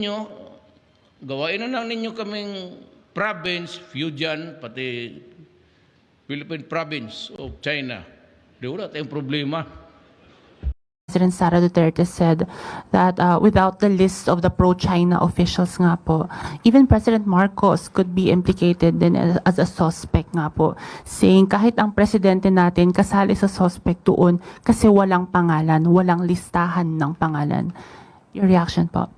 Nyo, gawain na lang ninyo kaming province, Fujian, pati Philippine province of China. Di wala tayong problema. President Sara Duterte said that without the list of the pro-China officials nga po, even President Marcos could be implicated din as a suspect nga po, saying kahit ang presidente natin kasali sa suspect doon kasi walang pangalan, walang listahan ng pangalan. Your reaction po?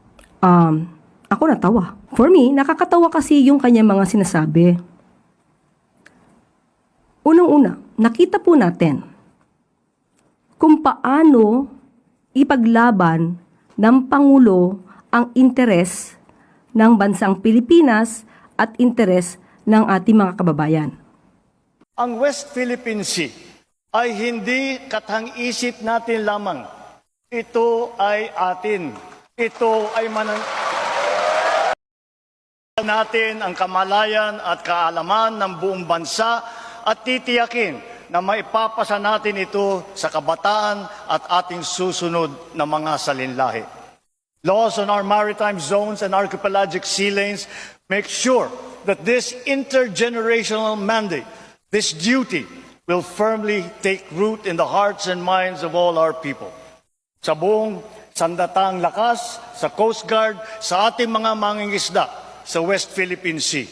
Ako natawa. For me, nakakatawa kasi yung kanya mga sinasabi. Unang-una, nakita po natin kung paano ipaglaban ng Pangulo ang interes ng bansang Pilipinas at interes ng ating mga kababayan. Ang West Philippine Sea ay hindi kathang-isip natin lamang. Ito ay atin. Ito ay natin ang kamalayan at kaalaman ng buong bansa at titiyakin na maipapasa natin ito sa kabataan at ating susunod na mga salinlahi. Laws on our maritime zones and archipelagic sea lanes make sure that this intergenerational mandate, this duty, will firmly take root in the hearts and minds of all our people. Sa buong sandatang lakas, sa Coast Guard, sa ating mga mangingisda sa West Philippine Sea.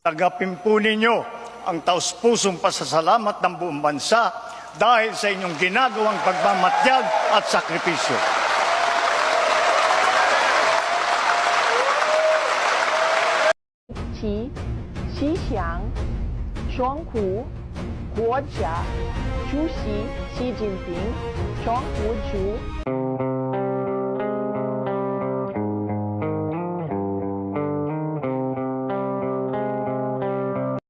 Tagapin po ninyo ang taus-pusong pasasalamat ng buong bansa dahil sa inyong ginagawang pagmamatyag at sakripisyo. 其吉祥、双虎、国家主席习近平、中国主